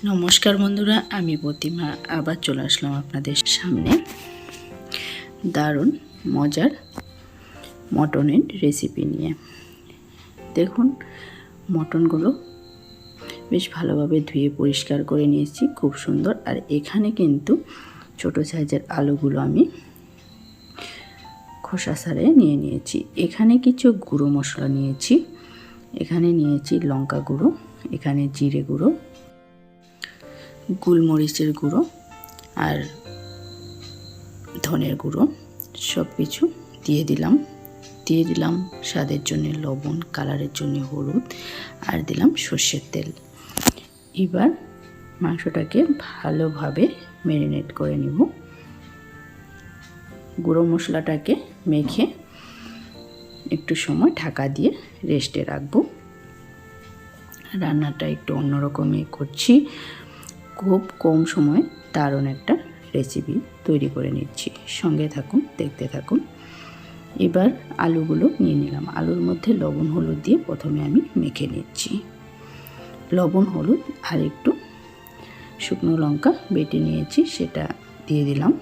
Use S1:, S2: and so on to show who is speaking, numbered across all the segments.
S1: নমস্কার বন্ধুরা, আমি প্রতিমা আবার চলে আসলাম আপনাদের সামনে দারুণ মজার মটনের রেসিপি নিয়ে। দেখুন, মটনগুলো বেশ ভালোভাবে ধুয়ে পরিষ্কার করে নিয়েছি, খুব সুন্দর। আর এখানে কিন্তু ছোট সাইজের আলুগুলো আমি খোসা ছাড়িয়ে নিয়ে নিয়েছি। এখানে কিছু গুঁড়ো মশলা নিয়েছি। এখানে নিয়েছি লঙ্কা গুঁড়ো, এখানে জিরে গুঁড়ো, গোলমরিচের গুঁড়ো আর ধনের গুঁড়ো, সব কিছু দিয়ে দিলাম স্বাদের জন্য লবণ, কালারের জন্য হলুদ, আর দিলাম সর্ষের তেল। এবার মাংসটাকে ভালোভাবে ম্যারিনেট করে নিব। গুঁড়ো মশলাটাকে মেখে একটু সময় ঢাকা দিয়ে রেস্টে রাখবো। রান্নাটা একটু অন্যরকমই করছি, খুব কম সময়ে দারুণ একটা রেসিপি তৈরি করে নিচ্ছি। সঙ্গে থাকুন, দেখতে থাকুন। এবার আলুগুলো নিয়ে নিলাম। আলুর মধ্যে লবণ হলুদ দিয়ে প্রথমে আমি মেখে নিচ্ছি। লবণ হলুদ আর একটু শুকনো লঙ্কা বেটে নিয়েছি, সেটা দিয়ে দিলাম।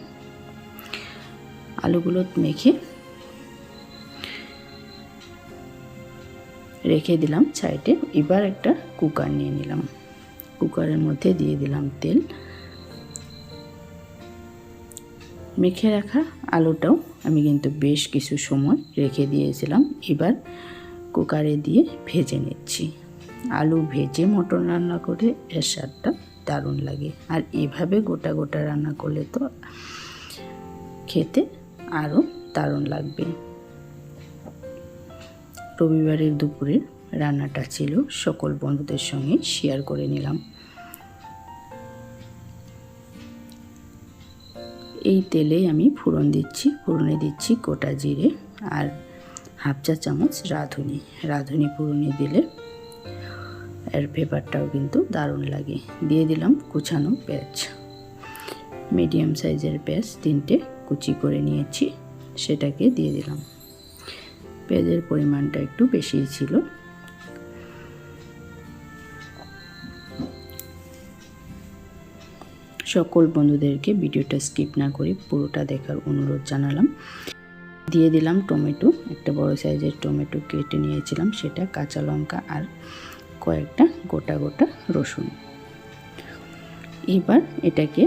S1: আলুগুলো মেখে রেখে দিলাম সাইডে। এবার একটা কুকার নিয়ে নিলাম। কুকারের মধ্যে দিয়ে দিলাম তেল। মেখে রাখা আলুটাও আমি কিন্তু বেশ কিছু সময় রেখে দিয়েছিলাম। এবার কুকারে দিয়ে ভেজে নিচ্ছি। আলু ভেজে মটন রান্না করে এর স্বাদটা দারুণ লাগে। আর এভাবে গোটা গোটা রান্না করলে তো খেতে আরও দারুণ লাগবে। রবিবারের দুপুরে রান্নাটা ছিল, সকল বন্ধুদের সঙ্গে শেয়ার করে নিলাম। এই তেলেই আমি ফোড়ন দিচ্ছি। ফোড়নে দিচ্ছি গোটা জিরে আর হাফ চা চামচ রাঁধুনি ফোড়নে দিলে এর ফ্লেভারটাও কিন্তু দারুণ লাগে। দিয়ে দিলাম কুচানো পেঁয়াজ, মিডিয়াম সাইজের পেঁয়াজ 3টে কুচি করে নিয়েছি, সেটাকে দিয়ে দিলাম। পেঁয়াজের পরিমাণটা একটু বেশিই ছিল। সকল বন্ধুদেরকে ভিডিওটা স্কিপ না করে পুরোটা দেখার অনুরোধ জানালাম। দিয়ে দিলাম টমেটো, একটা বড় সাইজের টমেটো কেটে নিয়েছিলাম সেটা, কাঁচা লঙ্কা আর কয়েকটা গোটা গোটা রসুন। এবার এটাকে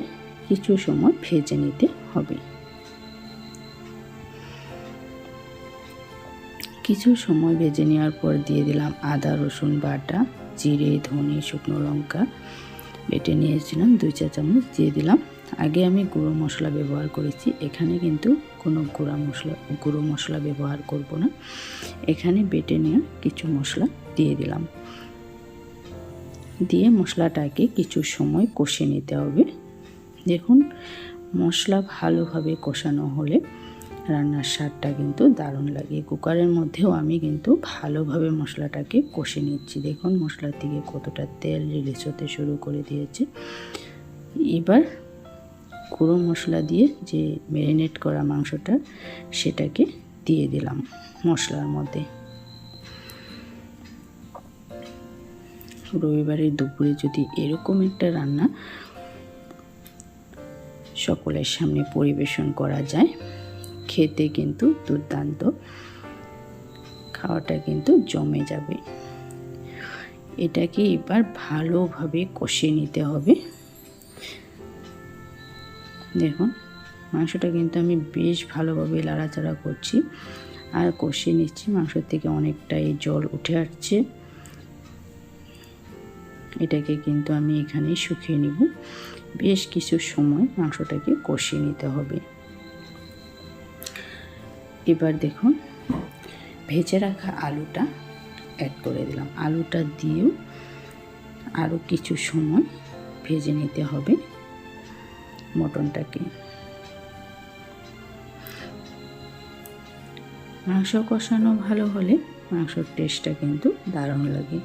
S1: কিছু সময় ভেজে নিতে হবে। কিছু সময় ভেজে নেওয়ার পর দিয়ে দিলাম আদা রসুন বাটা, জিরে ধনে শুকনো লঙ্কা বেটে নিয়েছিলাম 2 চা চামচ দিয়ে দিলাম। আগে আমি গুঁড়ো মশলা ব্যবহার করেছি, এখানে কিন্তু কোনো গুঁড়ো মশলা ব্যবহার করব না। এখানে বেটে নেওয়া কিছু মশলা দিয়ে দিলাম। দিয়ে মশলাটাকে কিছু সময় কষে নিতে হবে। দেখুন, মশলা ভালোভাবে কষানো হলে রান্নার স্বাদটা কিন্তু দারুণ লাগে। কুকারের মধ্যেও আমি কিন্তু ভালোভাবে মশলাটাকে কষে নিচ্ছি। দেখুন মশলার থেকে কতটা তেল রিলিজ হতে শুরু করে দিয়েছে। এবার গুঁড়ো মশলা দিয়ে যে ম্যারিনেট করা মাংসটা সেটাকে দিয়ে দিলাম মশলার মধ্যে। রবিবারের দুপুরে যদি এরকম একটা রান্না সকলের সামনে পরিবেশন করা যায়, খেতে কিন্তু দুর্দান্ত, খাওয়াটা কিন্তু জমে যাবে। এটাকে এবার ভালোভাবে কষিয়ে নিতে হবে। দেখুন মাংসটা কিন্তু আমি বেশ ভালোভাবে নাড়াচাড়া করছি আর কষিয়ে নিচ্ছি। মাংসের থেকে অনেকটাই জল উঠে আসছে। এটাকে কিন্তু আমি এখানে শুকিয়ে নিব। বেশ কিছু সময় মাংসটাকে কষিয়ে নিতে হবে। এবার দেখুন ভেজে রাখা আলুটা অ্যাড করে দিলাম। আলুটা দিয়েও আরও কিছু সময় ভেজে নিতে হবে মটনটাকে। মাংস কষানো ভালো হলে মাংসর টেস্টটা কিন্তু দারুণ লাগে।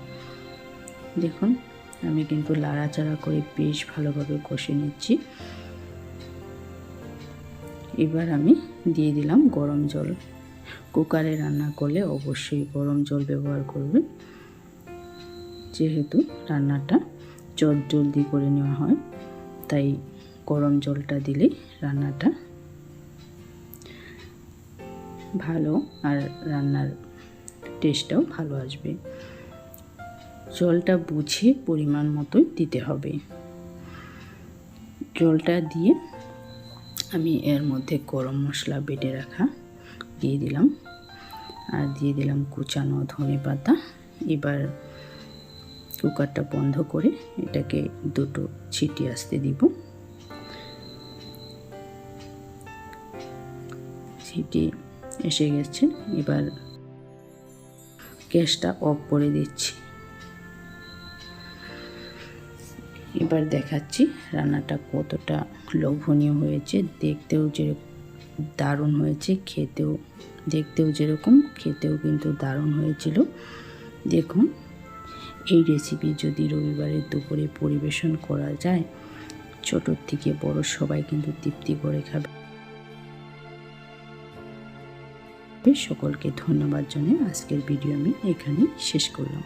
S1: দেখুন আমি কিন্তু নাড়াচাড়া করে বেশ ভালোভাবে কষে নিচ্ছি। এবার আমি দিয়ে দিলাম গরম জল। কুকারে রান্না করলে অবশ্যই গরম জল ব্যবহার করবেন, যেহেতু রান্নাটা চট জলদি করে নেওয়া হয়, তাই গরম জলটা দিলেই রান্নাটা ভালো আর রান্নার টেস্টটাও ভালো আসবে। জলটা বুঝে পরিমাণ মতোই দিতে হবে। জলটা দিয়ে আমি এর মধ্যে গরম মশলা বেটে রাখা দিয়ে দিলাম, আর দিয়ে দিলাম কুচানো ধনেপাতা। এবার কুকারটা বন্ধ করে এটাকে 2টো সিটি আসতে দিব। সিটি এসে গেছে, এবার গ্যাসটা অফ করে দিচ্ছি। এবার দেখাচ্ছি রান্নাটা কতটা লোভনীয় হয়েছে, দেখতেও যে দারুণ হয়েছে, দেখতেও যেরকম খেতেও কিন্তু দারুণ হয়েছিল। দেখুন, এই রেসিপি যদি রবিবারের দুপুরে পরিবেশন করা যায়, ছোটোর থেকে বড় সবাই কিন্তু তৃপ্তি করে খাবে। সকলকে ধন্যবাদ জানিয়ে আজকের ভিডিও আমি এখানেই শেষ করলাম।